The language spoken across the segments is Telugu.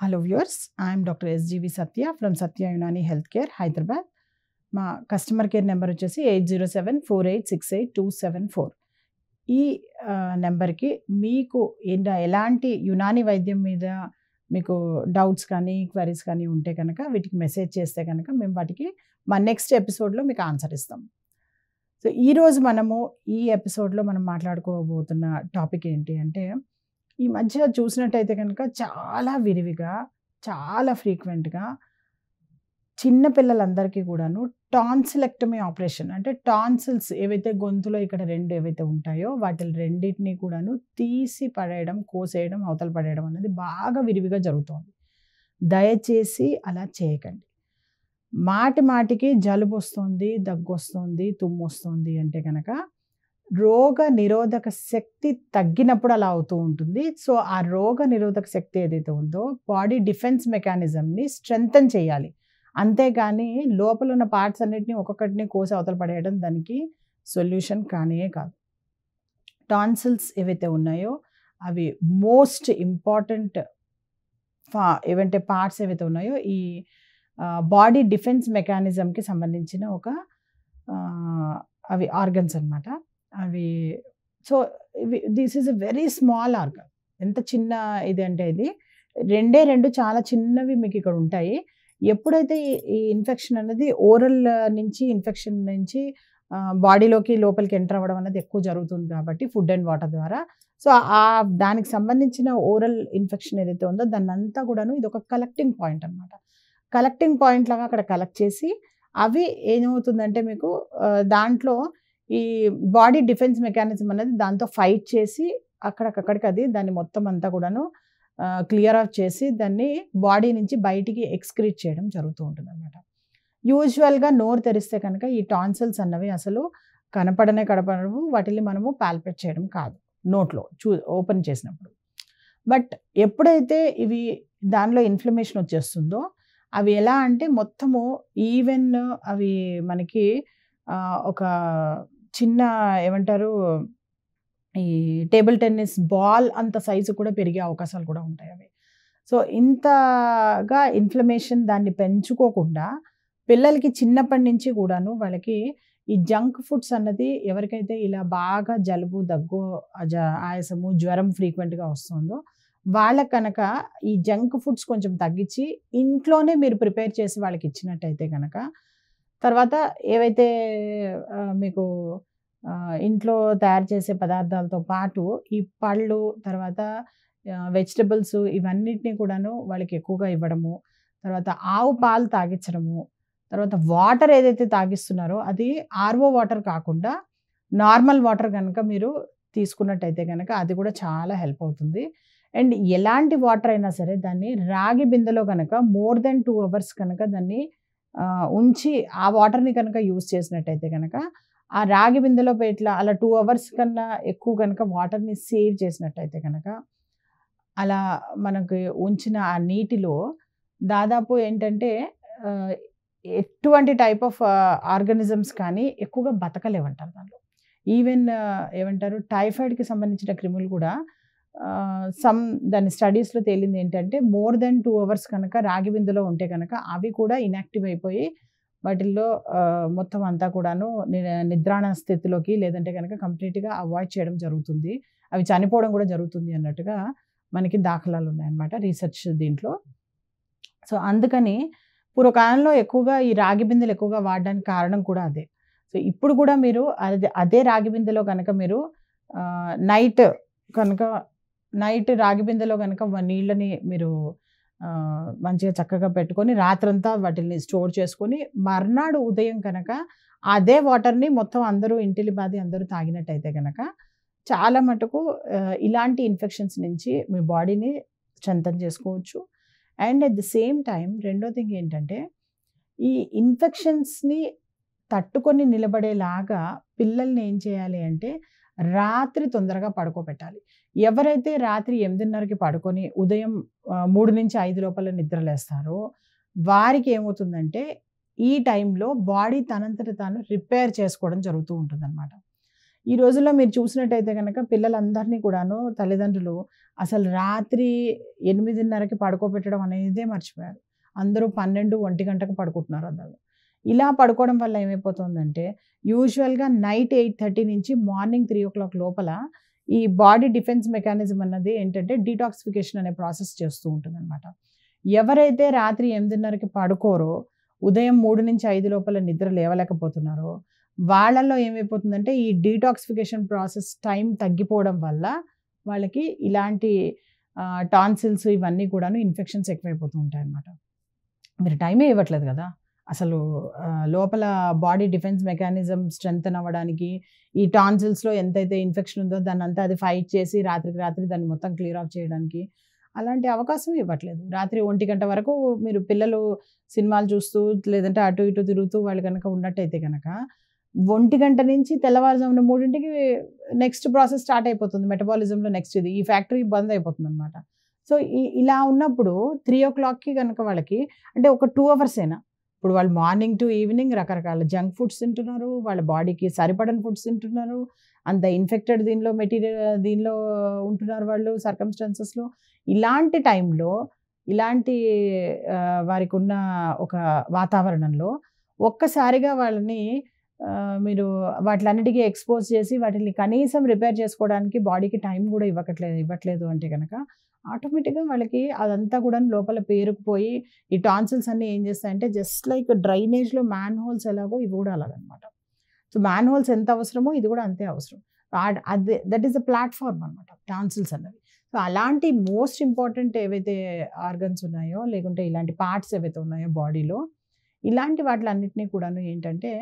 Hello viewers, I am Dr. SGV Satya from Satya Unani Healthcare, Hyderabad. మా కస్టమర్ కేర్ నెంబర్ వచ్చేసి 8074868274. ఈ నెంబర్‌కి మీకు ఎలాంటి యునాని వైద్యం మీద మీకు డౌట్స్ కానీ, క్వెరీస్ కానీ ఉంటే కనుక వీటికి మెసేజ్ చేస్తే కనుక మేము వాటికి మా నెక్స్ట్ ఎపిసోడ్‌లో మీకు ఆన్సర్ ఇస్తాం. సో, ఈరోజు మనము ఈ ఎపిసోడ్‌లో మనం మాట్లాడుకోబోతున్న టాపిక్ ఏంటి అంటే, ఈ మధ్య చూసినట్టయితే కనుక చాలా విరివిగా, చాలా ఫ్రీక్వెంట్‌గా చిన్న పిల్లలందరికీ కూడాను టాన్సిలెక్టమీ ఆపరేషన్ అంటే టాన్సిల్స్ ఏవైతే గొంతులో ఇక్కడ 2 ఏవైతే ఉంటాయో వాటిని రెండిటిని కూడాను తీసి పడేయడం, కోసేయడం, అవతల పడేయడం అనేది బాగా విరివిగా జరుగుతోంది. దయచేసి అలా చేయకండి. మాటి మాటికి జలుబొస్తోంది, దగ్గొస్తోంది, తుమ్మొస్తోంది అంటే గనక రోగ నిరోధక శక్తి తగ్గినప్పుడు అలా అవుతూ ఉంటుంది. సో, ఆ రోగ నిరోధక శక్తి ఏదైతే ఉందో బాడీ డిఫెన్స్ మెకానిజంని స్ట్రెంథెన్ చేయాలి. అంతేగాని లోపల ఉన్న పార్ట్స్ అన్నిటిని ఒక్కొక్కటిని కోసి అవతల పడేయడం దానికి సొల్యూషన్ కానే కాదు. టాన్సిల్స్ ఏవైతే ఉన్నాయో అవి మోస్ట్ ఇంపార్టెంట్ ఏవంటే పార్ట్స్ ఏవైతే ఉన్నాయో ఈ బాడీ డిఫెన్స్ మెకానిజంకి సంబంధించిన ఒక అవి ఆర్గన్స్ అనమాట. అవి so, this is a very small organ. ఎంత చిన్న ఇది అంటే ఇది 2 చాలా చిన్నవి మీకు ఇక్కడ ఉంటాయి. ఎప్పుడైతే ఈ ఇన్ఫెక్షన్ అనేది ఓరల్ నుంచి ఇన్ఫెక్షన్ నుంచి బాడీలోకి లోపలికి ఎంటర్ అవ్వడం అనేది ఎక్కువ జరుగుతుంది కాబట్టి ఫుడ్ అండ్ వాటర్ ద్వారా. సో, దానికి సంబంధించిన ఓరల్ ఇన్ఫెక్షన్ ఏదైతే ఉందో దాన్నంతా కూడాను ఇది ఒక కలెక్టింగ్ పాయింట్ అనమాట. కలెక్టింగ్ పాయింట్ లాగా అక్కడ కలెక్ట్ చేసి అవి ఏమవుతుందంటే మీకు దాంట్లో ఈ బాడీ డిఫెన్స్ మెకానిజం అనేది దాంతో ఫైట్ చేసి అక్కడికి అది దాన్ని మొత్తం అంతా కూడాను క్లియర్ ఆఫ్ చేసి దాన్ని బాడీ నుంచి బయటికి ఎక్స్క్రీట్ చేయడం జరుగుతూ ఉంటుందన్నమాట. యూజువల్‌గా నోరు తెరిస్తే కనుక ఈ టాన్సిల్స్ అన్నవి అసలు కనపడవు. వాటిని మనము పాల్పేట్ చేయడం కాదు నోట్లో ఓపెన్ చేసినప్పుడు. బట్ ఎప్పుడైతే ఇవి దానిలో ఇన్ఫ్లమేషన్ వచ్చేస్తుందో అవి ఎలా అంటే మొత్తము ఈవెన్ అవి మనకి ఒక చిన్న ఏమంటారు ఈ టేబుల్ టెన్నిస్ బాల్ అంత సైజు కూడా పెరిగే అవకాశాలు కూడా ఉంటాయి అవి. సో, ఇంతగా ఇన్ఫ్లమేషన్ దాన్ని పెంచుకోకుండా పిల్లలకి చిన్నప్పటి నుంచి కూడాను వాళ్ళకి ఈ జంక్ ఫుడ్స్ అన్నది ఎవరికైతే ఇలా బాగా జలుబు, దగ్గు, ఆయాసము, జ్వరం ఫ్రీక్వెంట్‌గా వస్తుందో వాళ్ళకి కనుక ఈ జంక్ ఫుడ్స్ కొంచెం తగ్గించి ఇంట్లోనే మీరు ప్రిపేర్ చేసి వాళ్ళకి ఇచ్చినట్టయితే కనుక తర్వాత ఏవైతే మీకు ఇంట్లో తయారు చేసే పదార్థాలతో పాటు ఈ పళ్ళు తర్వాత వెజిటబుల్స్ ఇవన్నిటిని కూడాను వాళ్ళకి ఎక్కువగా ఇవ్వడము, తర్వాత ఆవు పాలు తాగించడము, తర్వాత వాటర్ ఏదైతే తాగిస్తున్నారో అది ఆర్ఓ వాటర్ కాకుండా నార్మల్ వాటర్ కనుక మీరు తీసుకున్నట్టయితే కనుక అది కూడా చాలా హెల్ప్ అవుతుంది. అండ్ ఎలాంటి వాటర్ అయినా సరే దాన్ని రాగి బిందెలో కనుక మోర్ దెన్ 2 అవర్స్ కనుక దాన్ని ఉంచి ఆ వాటర్‌ని కనుక యూజ్ చేసినట్టయితే కనుక ఆ రాగి బిందెలో ఇట్లా అలా 2 అవర్స్ కన్నా ఎక్కువ కనుక వాటర్‌ని సేవ్ చేసినట్టయితే కనుక అలా మనకి ఉంచిన ఆ నీటిలో దాదాపు ఏంటంటే ఎటువంటి టైప్ ఆఫ్ ఆర్గానిజమ్స్ కానీ ఎక్కువగా బతకలేవంటారు దాంట్లో. ఈవెన్ ఏమంటారు టైఫాయిడ్‌కి సంబంధించిన క్రిములు కూడా దాని స్టడీస్‌లో తేలింది ఏంటంటే మోర్ దెన్ 2 అవర్స్ కనుక రాగి బిందెలో ఉంటే కనుక అవి కూడా ఇనాక్టివ్ అయిపోయి వాటిల్లో మొత్తం అంతా కూడాను నిద్రాణ స్థితిలోకి లేదంటే కనుక కంప్లీట్‌గా అవాయిడ్ చేయడం జరుగుతుంది. అవి చనిపోవడం కూడా జరుగుతుంది అన్నట్టుగా మనకి దాఖలాలు ఉన్నాయన్నమాట రీసెర్చ్ దీంట్లో. సో, అందుకని పూర్వకాలంలో ఎక్కువగా ఈ రాగి బిందెలు ఎక్కువగా వాడడానికి కారణం కూడా అదే. సో, ఇప్పుడు కూడా మీరు అదే రాగి బిందెలో కనుక మీరు నైట్ రాగి బిందెలో కనుక నీళ్ళని మీరు మంచిగా చక్కగా పెట్టుకొని రాత్రంతా వాటిని స్టోర్ చేసుకొని మర్నాడు ఉదయం కనుక అదే వాటర్‌ని మొత్తం అందరూ ఇంటిల్లిపాది అందరూ తాగినట్టయితే కనుక చాలా మటుకు ఇలాంటి ఇన్ఫెక్షన్స్ నుంచి మీ బాడీని స్ట్రెంథెన్ చేసుకోవచ్చు. And at the same time రెండో థింగ్ ఏంటంటే ఈ ఇన్ఫెక్షన్స్‌ని తట్టుకొని నిలబడేలాగా పిల్లల్ని ఏం చేయాలి అంటే రాత్రి తొందరగా పడుకోబెట్టాలి. ఎవరైతే రాత్రి 8:30కి పడుకొని ఉదయం 3-5 లోపల నిద్రలేస్తారో వారికి ఏమవుతుందంటే ఈ టైంలో బాడీ తనంతట తాను రిపేర్ చేసుకోవడం జరుగుతూ ఉంటుందన్నమాట. ఈ రోజుల్లో మీరు చూసినట్టయితే గనక పిల్లలందరినీ కూడాను తల్లిదండ్రులు అసలు రాత్రి 8:30కి పడుకోబెట్టడం అనేదే మర్చిపోయారు. అందరూ 12, 1 గంటకు పడుకుంటున్నారు అందరూ. ఇలా పడుకోవడం వల్ల ఏమైపోతుందంటే యూజువల్‌గా నైట్ 8:30 నుంచి మార్నింగ్ 3:00 లోపల ఈ బాడీ డిఫెన్స్ మెకానిజం అన్నది ఏంటంటే డీటాక్సిఫికేషన్ అనే ప్రాసెస్ చేస్తూ ఉంటుందనమాట. ఎవరైతే రాత్రి 8:30కి పడుకోరో, ఉదయం 3-5 లోపల నిద్ర లేవలేకపోతున్నారో, వాళ్ళల్లో ఏమైపోతుందంటే ఈ డీటాక్సిఫికేషన్ ప్రాసెస్ టైం తగ్గిపోవడం వల్ల వాళ్ళకి ఇలాంటి టాన్సిల్స్ ఇవన్నీ కూడాను ఇన్ఫెక్షన్స్ ఎక్కువైపోతూ ఉంటాయన్నమాట. మీరు టైమే ఇవ్వట్లేదు కదా! అసలు లోపల బాడీ డిఫెన్స్ మెకానిజం స్ట్రెంథెన్ అవ్వడానికి ఈ టాన్సిల్స్‌లో ఎంతైతే ఇన్ఫెక్షన్ ఉందో దాన్నంతా అది ఫైట్ చేసి రాత్రికి రాత్రి దాన్ని మొత్తం క్లియర్ ఆఫ్ చేయడానికి అలాంటి అవకాశం ఇవ్వట్లేదు. రాత్రి 1 గంట వరకు మీరు పిల్లలు సినిమాలు చూస్తూ లేదంటే అటు ఇటు తిరుగుతూ వాళ్ళు గనక ఉన్నట్టయితే గనక 1 గంట నుంచి తెల్లవారుజామున 3కి నెక్స్ట్ ప్రాసెస్ స్టార్ట్ అయిపోతుంది. మెటబాలిజంలో నెక్స్ట్ ఇది. ఈ ఫ్యాక్టరీ బంద్ అయిపోతుందనమాట. సో, ఇలా ఉన్నప్పుడు 3:00కి గనక వాళ్ళకి అంటే ఒక 2 అవర్సేనా. ఇప్పుడు వాళ్ళు మార్నింగ్ టు ఈవినింగ్ రకరకాల జంక్ ఫుడ్స్ తింటున్నారు. వాళ్ళ బాడీకి సరిపడని ఫుడ్స్ తింటున్నారు. అంత ఇన్ఫెక్టెడ్ దీనిలో ఉంటున్నారు వాళ్ళు సర్కమ్‌స్టాన్సెస్‌లో. ఇలాంటి టైంలో ఇలాంటి వారికున్న ఒక వాతావరణంలో ఒక్కసారిగా వాళ్ళని మీరు వాటిలన్నిటికి ఎక్స్‌పోజ్ చేసి వాటిని కనీసం రిపేర్ చేసుకోవడానికి బాడీకి టైం కూడా ఇవ్వట్లేదు అంటే గనక ఆటోమేటిక్‌గా వాళ్ళకి అదంతా కూడాను లోపల పేరుకుపోయి ఈ టాన్సిల్స్ అన్నీ ఏం చేస్తాయంటే జస్ట్ లైక్ డ్రైనేజ్‌లో మ్యాన్ హోల్స్ ఎలాగో ఇవి కూడా అలాగనమాట. సో, మ్యాన్ హోల్స్ ఎంత అవసరమో ఇది కూడా అంతే అవసరం. అదే దట్ ఈస్ ద ప్లాట్‌ఫార్మ్ అనమాట టాన్సిల్స్ అన్నవి. సో, అలాంటి మోస్ట్ ఇంపార్టెంట్ ఏవైతే ఆర్గన్స్ ఉన్నాయో లేకుంటే ఇలాంటి పార్ట్స్ ఏవైతే ఉన్నాయో బాడీలో ఇలాంటి వాటిలన్నిటిని కూడాను ఏంటంటే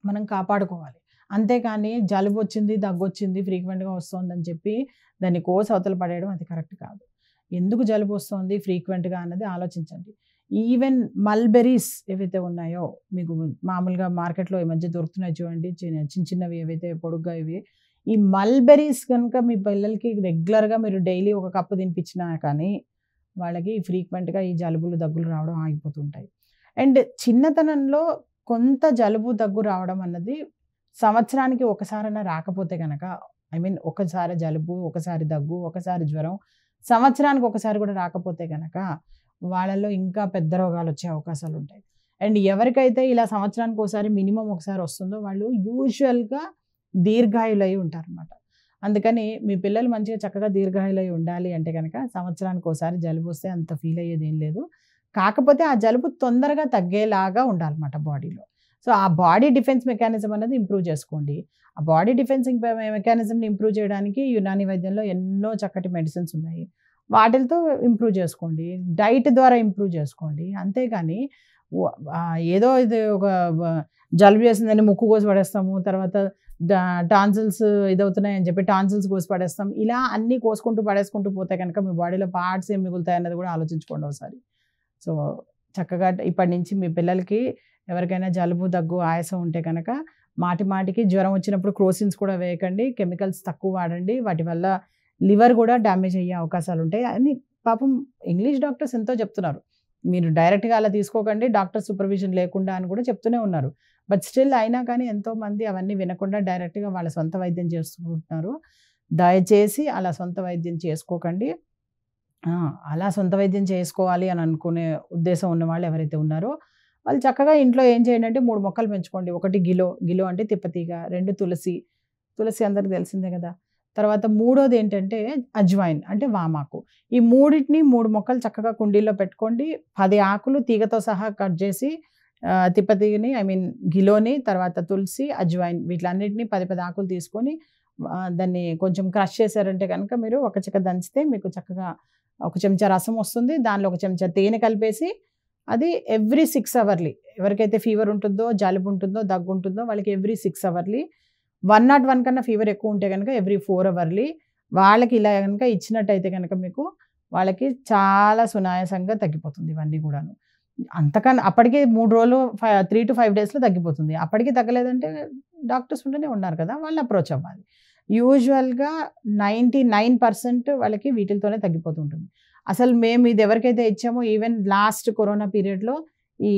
మనం కాపాడుకోవాలి. అంతేకాని జలుబొచ్చింది, దగ్గొచ్చింది, ఫ్రీక్వెంట్‌గా వస్తోందని చెప్పి దాన్ని కోసి అవతల పడేయడం అది కరెక్ట్ కాదు. ఎందుకు జలుబొస్తోంది ఫ్రీక్వెంట్‌గా అన్నది ఆలోచించండి. ఈవెన్ మల్బెర్రీస్ ఏవైతే ఉన్నాయో మీకు మామూలుగా మార్కెట్‌లో ఈ మధ్య దొరుకుతున్నాయి చూడండి. చిన్నవి ఏవైతే పొడుగ్గా ఇవి. ఈ మల్బెర్రీస్ గనుక మీ పిల్లలకి రెగ్యులర్‌గా మీరు డైలీ ఒక కప్పు తినిపించినా కానీ వాళ్ళకి ఫ్రీక్వెంట్‌గా ఈ జలుబులు, దగ్గులు రావడం ఆగిపోతుంటాయి. అండ్ చిన్నతనంలో కొంత జలుబు, దగ్గు రావడం అన్నది సంవత్సరానికి ఒకసారైనా రాకపోతే గనక ఒకసారి జలుబు, ఒకసారి దగ్గు, ఒకసారి జ్వరం, సంవత్సరానికి ఒకసారి కూడా రాకపోతే గనక వాళ్ళలో ఇంకా పెద్ద రోగాలొచ్చే అవకాశాలుంటాయి. అండ్ ఎవరికైతే ఇలా సంవత్సరానికి ఒకసారి మినిమమ్ ఒకసారి వస్తుందో వాళ్ళు యూజువల్‌గా దీర్ఘాయులై ఉంటారనమాట. అందుకని మీ పిల్లలు మంచిగా చక్కగా దీర్ఘాయులై ఉండాలి అంటే గనక సంవత్సరానికి ఒకసారి జలుబు వస్తే అంత ఫీల్ అయ్యేదేం లేదు. కాకపోతే ఆ జలుబు తొందరగా తగ్గేలాగా ఉండాలన్నమాట బాడీలో. సో, ఆ బాడీ డిఫెన్స్ మెకానిజం అనేది ఇంప్రూవ్ చేసుకోండి. ఆ బాడీ డిఫెన్స్ మెకానిజంని ఇంప్రూవ్ చేయడానికి యునాని వైద్యంలో ఎన్నో చక్కటి మెడిసిన్స్ ఉన్నాయి. వాటిలతో ఇంప్రూవ్ చేసుకోండి. డైట్ ద్వారా ఇంప్రూవ్ చేసుకోండి. అంతేగాని ఏదో ఇది ఒక జలుబు చేసిందని ముక్కు కోసి పడేస్తాము. తర్వాత టాన్సిల్స్ ఇదవుతున్నాయని చెప్పి టాన్సిల్స్ కోసి పడేస్తాం. ఇలా అన్నీ కోసుకుంటూ పడేసుకుంటూ పోతే కనుక మీ బాడీలో పార్ట్స్ ఏం మిగులుతాయి అన్నది కూడా ఆలోచించుకోండి ఒకసారి. సో, చక్కగా ఇప్పటి నుంచి మీ పిల్లలకి ఎవరికైనా జలుబు, దగ్గు, ఆయాసం ఉంటే కనుక మాటికి జ్వరం వచ్చినప్పుడు క్రోసిన్స్ కూడా వేయకండి. కెమికల్స్ తక్కువ వాడండి. వాటి వల్ల లివర్ కూడా డ్యామేజ్ అయ్యే అవకాశాలుంటాయి అని పాపం ఇంగ్లీష్ డాక్టర్స్ ఎంతో చెప్తున్నారు. మీరు డైరెక్ట్‌గా అలా తీసుకోకండి డాక్టర్ సూపర్విజన్ లేకుండా అని కూడా చెప్తూనే ఉన్నారు. బట్ స్టిల్ అయినా కానీ ఎంతోమంది అవన్నీ వినకుండా డైరెక్ట్‌గా వాళ్ళ సొంత వైద్యం చేసుకుంటున్నారు. దయచేసి అలా సొంత వైద్యం చేసుకోకండి. అలా సొంత వైద్యం చేసుకోవాలి అని అనుకునే ఉద్దేశం ఉన్నవాళ్ళు ఎవరైతే ఉన్నారో వాళ్ళు చక్కగా ఇంట్లో ఏం చేయండి అంటే 3 మొక్కలు పెంచుకోండి. 1 గిలో అంటే తిప్పతీగ, 2 తులసి అందరికి తెలిసిందే కదా! తర్వాత మూడోది ఏంటంటే అజ్వైన్ అంటే వామాకు. ఈ మూడిటిని 3 మొక్కలు చక్కగా కుండీలో పెట్టుకోండి. 10 ఆకులు తీగతో సహా కట్ చేసి తిప్పతీగని గిలోని, తర్వాత తులసి, అజ్వైన్ వీటిలన్నిటిని 10 ఆకులు తీసుకొని దాన్ని కొంచెం క్రష్ చేశారంటే కనుక మీరు ఒక చెక్క దంచితే మీకు చక్కగా ఒక చెంచా రసం వస్తుంది. దానిలో ఒక చెంచా తేనె కలిపేసి అది ఎవ్రీ 6 అవర్లీ ఎవరికైతే ఫీవర్ ఉంటుందో, జలుబు ఉంటుందో, దగ్గు ఉంటుందో వాళ్ళకి ఎవ్రీ 6 అవర్లీ 101 కన్నా ఫీవర్ ఎక్కువ ఉంటే కనుక ఎవ్రీ 4 అవర్లీ వాళ్ళకి ఇలా కనుక ఇచ్చినట్టయితే కనుక మీకు వాళ్ళకి చాలా సునాయాసంగా తగ్గిపోతుంది ఇవన్నీ కూడాను. అంతకన్నా అప్పటికి 3 రోజులు 3 to 5 డేస్‌లో తగ్గిపోతుంది. అప్పటికి తగ్గలేదంటే డాక్టర్స్ ఉంటూనే ఉన్నారు కదా! వాళ్ళని అప్రోచ్ అవ్వాలి. యూజువల్‌గా 99% వాళ్ళకి వీటిలతోనే తగ్గిపోతూ ఉంటుంది. అసలు మేము ఇది ఎవరికైతే ఇచ్చామో ఈవెన్ లాస్ట్ కరోనా పీరియడ్‌లో ఈ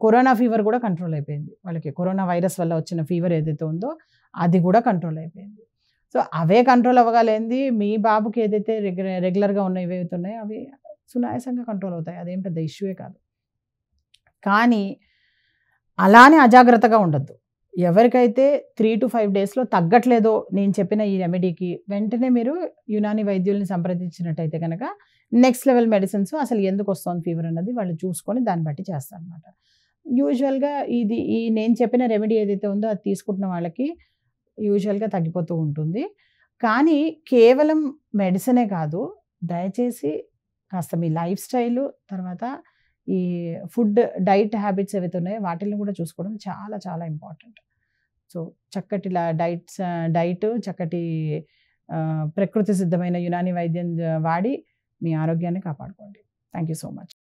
కరోనా ఫీవర్ కూడా కంట్రోల్ అయిపోయింది. వాళ్ళకి కరోనా వైరస్ వల్ల వచ్చిన ఫీవర్ ఏదైతే ఉందో అది కూడా కంట్రోల్ అయిపోయింది. సో, అవే కంట్రోల్ అవ్వగలేనిది మీ బాబుకి ఏదైతే రెగ్యులర్‌గా ఉన్నవి ఏవైతే ఉన్నాయో అవి సునాయాసంగా కంట్రోల్ అవుతాయి. అదేం పెద్ద ఇష్యూయే కాదు. కానీ అలానే అజాగ్రత్తగా ఉండొద్దు. ఎవరికైతే 3-5 డేస్‌లో తగ్గట్లేదో నేను చెప్పిన ఈ రెమెడీకి వెంటనే మీరు యునాని వైద్యుల్ని సంప్రదించినట్టయితే గనక నెక్స్ట్ లెవెల్ మెడిసిన్స్ అసలు ఎందుకొస్తోంది ఫీవర్ అన్నది వాళ్ళు చూసుకొని దాన్ని బట్టి చేస్తారనమాట. యూజువల్‌గా ఈ నేను చెప్పిన రెమెడీ ఏదైతే ఉందో అది తీసుకుంటున్న వాళ్ళకి యూజువల్‌గా తగ్గిపోతూ ఉంటుంది. కానీ కేవలం మెడిసినే కాదు, దయచేసి కాస్త మీ లైఫ్ స్టైలు, తర్వాత ఈ ఫుడ్ డైట్ హ్యాబిట్స్ ఏవైతే ఉన్నాయో వాటిల్ని కూడా చూసుకోవడం చాలా చాలా ఇంపార్టెంట్. సో, చక్కటి డైట్, చక్కటి ప్రకృతి సిద్ధమైన యునాని వైద్యం వాడి మీ ఆరోగ్యాన్ని కాపాడుకోండి. Thank you so much.